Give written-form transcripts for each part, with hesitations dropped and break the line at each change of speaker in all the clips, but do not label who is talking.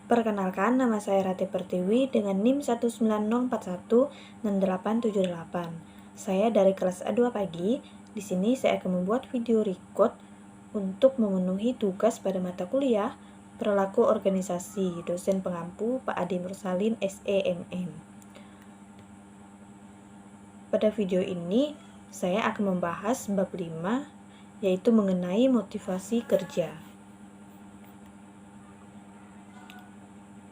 Perkenalkan, nama saya Rati Pertiwi dengan NIM 190416878. Saya dari kelas A2 pagi. Di sini saya akan membuat video record untuk memenuhi tugas pada mata kuliah Perilaku Organisasi, dosen pengampu Pak Adi Nursalin, SEMM. Pada video ini, saya akan membahas bab 5, yaitu mengenai motivasi kerja.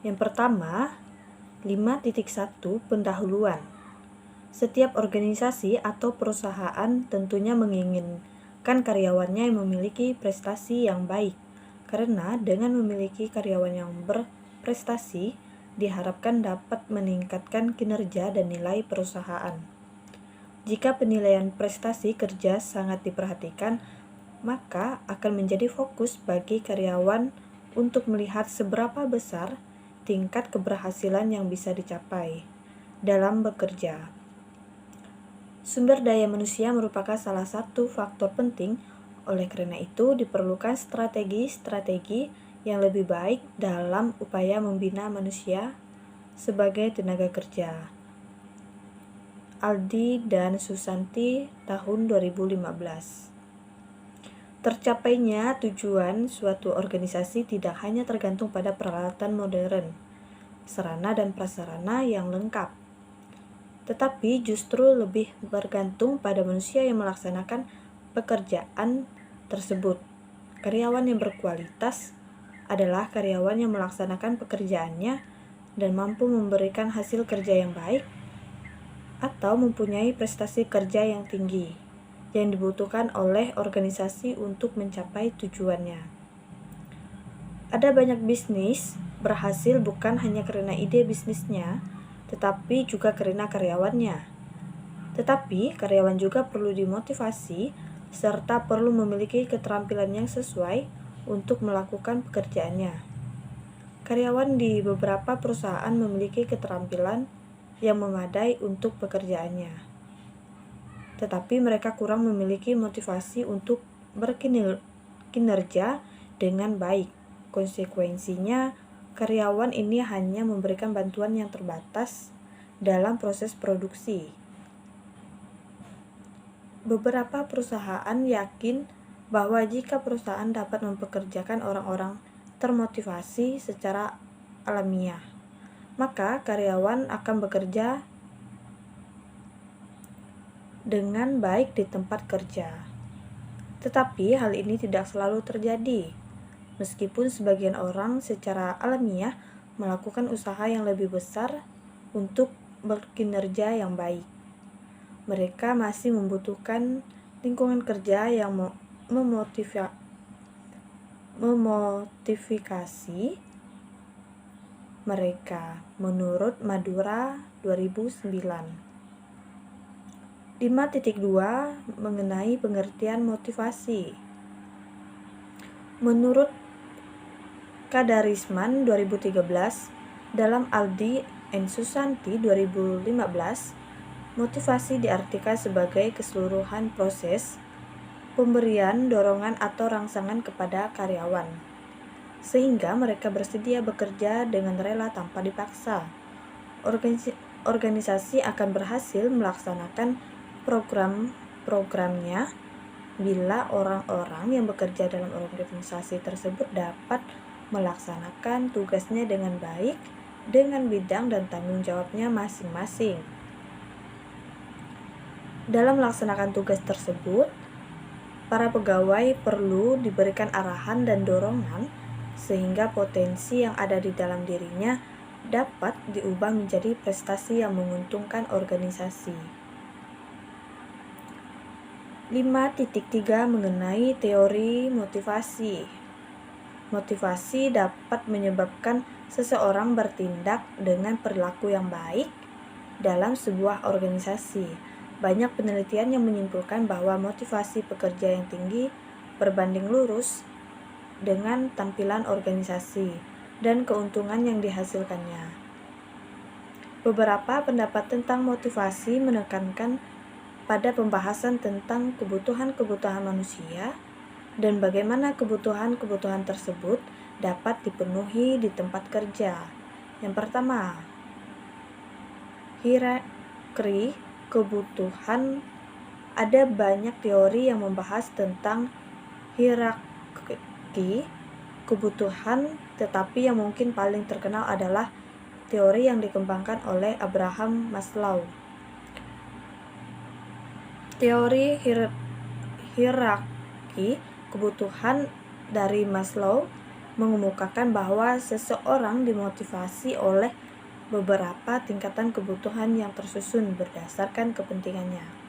Yang pertama, 5.1 pendahuluan. Setiap organisasi atau perusahaan tentunya menginginkan karyawannya yang memiliki prestasi yang baik, karena dengan memiliki karyawan yang berprestasi, diharapkan dapat meningkatkan kinerja dan nilai perusahaan. Jika penilaian prestasi kerja sangat diperhatikan, maka akan menjadi fokus bagi karyawan untuk melihat seberapa besar tingkat keberhasilan yang bisa dicapai dalam bekerja. Sumber daya manusia merupakan salah satu faktor penting, oleh karena itu diperlukan strategi-strategi yang lebih baik dalam upaya membina manusia sebagai tenaga kerja. Aldi dan Susanti, tahun 2015. Tercapainya tujuan suatu organisasi tidak hanya tergantung pada peralatan modern, sarana dan prasarana yang lengkap, tetapi justru lebih bergantung pada manusia yang melaksanakan pekerjaan tersebut. Karyawan yang berkualitas adalah karyawan yang melaksanakan pekerjaannya dan mampu memberikan hasil kerja yang baik atau mempunyai prestasi kerja yang tinggi yang dibutuhkan oleh organisasi untuk mencapai tujuannya. Ada banyak bisnis berhasil bukan hanya karena ide bisnisnya, tetapi juga karena karyawannya. Tetapi karyawan juga perlu dimotivasi serta perlu memiliki keterampilan yang sesuai untuk melakukan pekerjaannya. Karyawan di beberapa perusahaan memiliki keterampilan yang memadai untuk pekerjaannya, tetapi mereka kurang memiliki motivasi untuk berkinerja dengan baik. Konsekuensinya, karyawan ini hanya memberikan bantuan yang terbatas dalam proses produksi. Beberapa perusahaan yakin bahwa jika perusahaan dapat mempekerjakan orang-orang termotivasi secara alamiah, maka karyawan akan bekerja dengan baik di tempat kerja. Tetapi hal ini tidak selalu terjadi. Meskipun sebagian orang secara alamiah melakukan usaha yang lebih besar untuk berkinerja yang baik, mereka masih membutuhkan lingkungan kerja yang memotivasi mereka, menurut Madura 2009. 5.2 mengenai pengertian motivasi. Menurut Kadarisman 2013, dalam Aldi and Susanti 2015, motivasi diartikan sebagai keseluruhan proses pemberian dorongan atau rangsangan kepada karyawan, sehingga mereka bersedia bekerja dengan rela tanpa dipaksa. Organisasi akan berhasil melaksanakan program-programnya bila orang-orang yang bekerja dalam organisasi tersebut dapat melaksanakan tugasnya dengan baik dengan bidang dan tanggung jawabnya masing-masing. Dalam melaksanakan tugas tersebut, para pegawai perlu diberikan arahan dan dorongan sehingga potensi yang ada di dalam dirinya dapat diubah menjadi prestasi yang menguntungkan organisasi. 5.3 mengenai teori motivasi. Motivasi dapat menyebabkan seseorang bertindak dengan perilaku yang baik dalam sebuah organisasi. Banyak penelitian yang menyimpulkan bahwa motivasi pekerja yang tinggi berbanding lurus dengan tampilan organisasi dan keuntungan yang dihasilkannya. Beberapa pendapat tentang motivasi menekankan pada pembahasan tentang kebutuhan-kebutuhan manusia dan bagaimana kebutuhan-kebutuhan tersebut dapat dipenuhi di tempat kerja. Yang pertama, hierarki kebutuhan. Ada banyak teori yang membahas tentang hierarki kebutuhan, tetapi yang mungkin paling terkenal adalah teori yang dikembangkan oleh Abraham Maslow. Teori hierarki kebutuhan dari Maslow mengemukakan bahwa seseorang dimotivasi oleh beberapa tingkatan kebutuhan yang tersusun berdasarkan kepentingannya.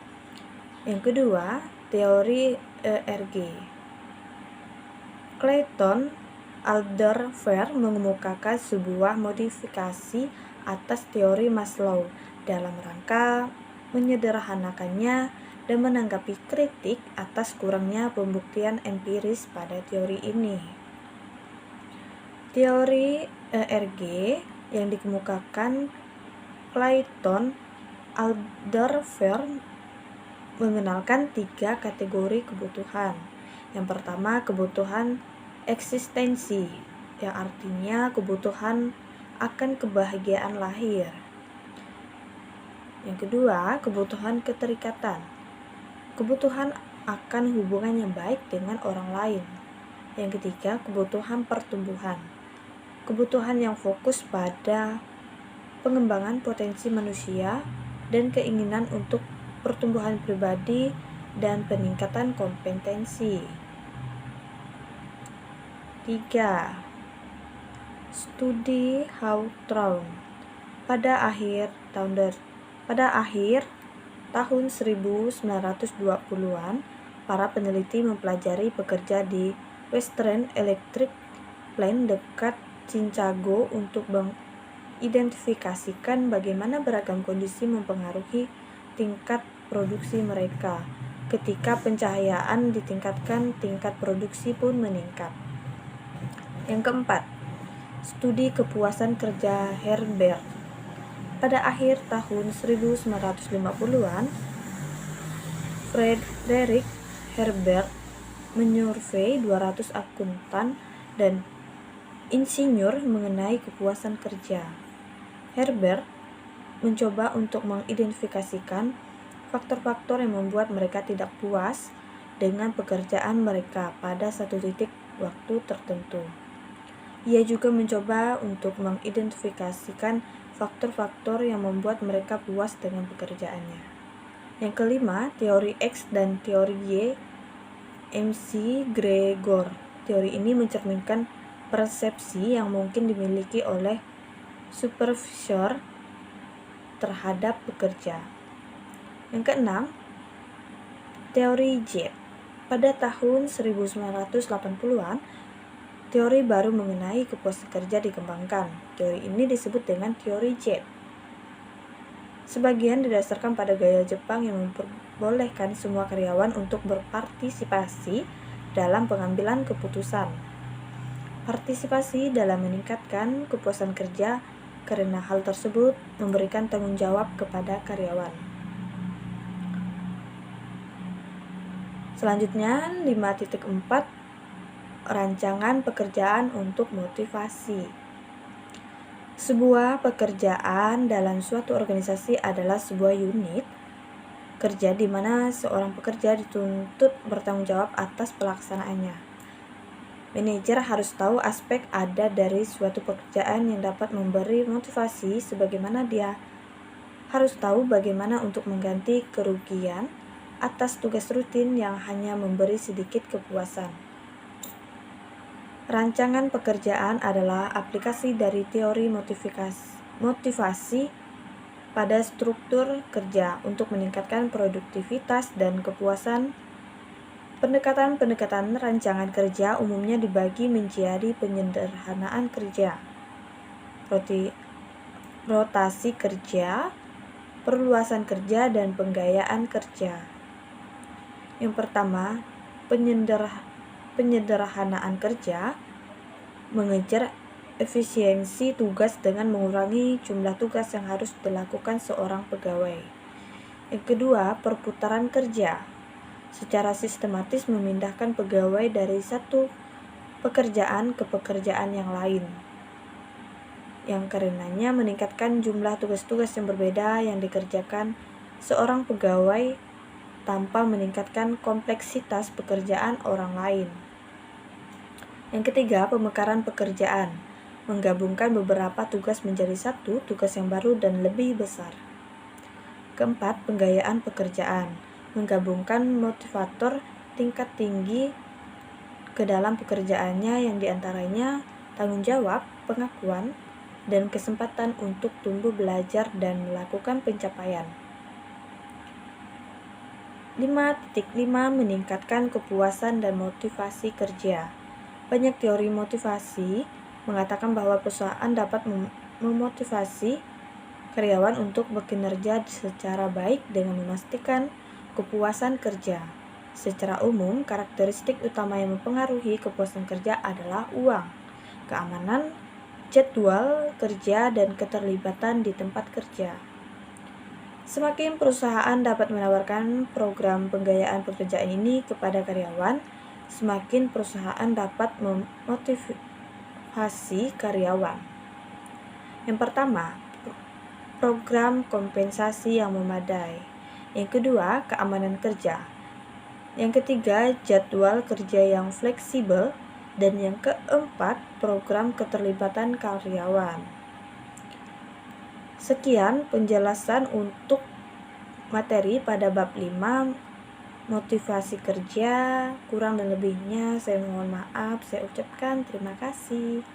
Yang kedua, teori ERG. Clayton Alderfer mengemukakan sebuah modifikasi atas teori Maslow dalam rangka menyederhanakannya dan menanggapi kritik atas kurangnya pembuktian empiris pada teori ini. Teori ERG yang dikemukakan Clayton Alderfer mengenalkan 3 kategori kebutuhan. Yang pertama, kebutuhan eksistensi, yang artinya kebutuhan akan kebahagiaan lahir. Yang kedua, kebutuhan keterikatan, kebutuhan akan hubungan yang baik dengan orang lain. Yang ketiga, kebutuhan pertumbuhan, kebutuhan yang fokus pada pengembangan potensi manusia dan keinginan untuk pertumbuhan pribadi dan peningkatan kompetensi. 3. Studi Hawthorne. Pada akhir tahun 1920-an, para peneliti mempelajari pekerja di Western Electric Plant dekat Chicago untuk mengidentifikasikan bagaimana beragam kondisi mempengaruhi tingkat produksi mereka. Ketika pencahayaan ditingkatkan, tingkat produksi pun meningkat. Yang keempat, studi kepuasan kerja Herbert. Pada akhir tahun 1950-an, Frederick Herbert menyurvei 200 akuntan dan insinyur mengenai kepuasan kerja. Herbert mencoba untuk mengidentifikasikan faktor-faktor yang membuat mereka tidak puas dengan pekerjaan mereka pada satu titik waktu tertentu. Ia juga mencoba untuk mengidentifikasikan faktor-faktor yang membuat mereka puas dengan pekerjaannya. Yang kelima, teori X dan teori Y, McGregor. Teori ini mencerminkan persepsi yang mungkin dimiliki oleh supervisor terhadap pekerja. Yang keenam, teori Z. Pada tahun 1980-an, teori baru mengenai kepuasan kerja dikembangkan. Teori ini disebut dengan teori Z. Sebagian didasarkan pada gaya Jepang yang memperbolehkan semua karyawan untuk berpartisipasi dalam pengambilan keputusan. Partisipasi dalam meningkatkan kepuasan kerja karena hal tersebut memberikan tanggung jawab kepada karyawan. Selanjutnya, 5.4 rancangan pekerjaan untuk motivasi. Sebuah pekerjaan dalam suatu organisasi adalah sebuah unit kerja di mana seorang pekerja dituntut bertanggung jawab atas pelaksanaannya. Manajer harus tahu aspek ada dari suatu pekerjaan yang dapat memberi motivasi, sebagaimana dia harus tahu bagaimana untuk mengganti kerugian atas tugas rutin yang hanya memberi sedikit kepuasan. Rancangan pekerjaan adalah aplikasi dari teori motivasi pada struktur kerja untuk meningkatkan produktivitas dan kepuasan. Pendekatan-pendekatan rancangan kerja umumnya dibagi menjadi penyederhanaan kerja, rotasi kerja, perluasan kerja, dan penggayaan kerja. Yang pertama, penyederhanaan kerja mengejar efisiensi tugas dengan mengurangi jumlah tugas yang harus dilakukan seorang pegawai. Yang kedua, perputaran kerja. Secara sistematis memindahkan pegawai dari satu pekerjaan ke pekerjaan yang lain, yang karenanya meningkatkan jumlah tugas-tugas yang berbeda yang dikerjakan seorang pegawai tanpa meningkatkan kompleksitas pekerjaan orang lain. Yang ketiga, pemekaran pekerjaan, menggabungkan beberapa tugas menjadi satu tugas yang baru dan lebih besar. Keempat, penggayaan pekerjaan, menggabungkan motivator tingkat tinggi ke dalam pekerjaannya yang diantaranya tanggung jawab, pengakuan, dan kesempatan untuk tumbuh belajar dan melakukan pencapaian. 5.5 Meningkatkan kepuasan dan motivasi kerja. Banyak teori motivasi mengatakan bahwa perusahaan dapat memotivasi karyawan untuk bekerja secara baik dengan memastikan kepuasan kerja. Secara umum, karakteristik utama yang mempengaruhi kepuasan kerja adalah uang, keamanan, jadwal kerja, dan keterlibatan di tempat kerja. Semakin perusahaan dapat menawarkan program penggayaan pekerjaan ini kepada karyawan, semakin perusahaan dapat memotivasi karyawan. Yang pertama, program kompensasi yang memadai. Yang kedua, keamanan kerja. Yang ketiga, jadwal kerja yang fleksibel. Dan yang keempat, program keterlibatan karyawan. Sekian penjelasan untuk materi pada bab 5 motivasi kerja. Kurang dan lebihnya saya mohon maaf. Saya ucapkan terima kasih.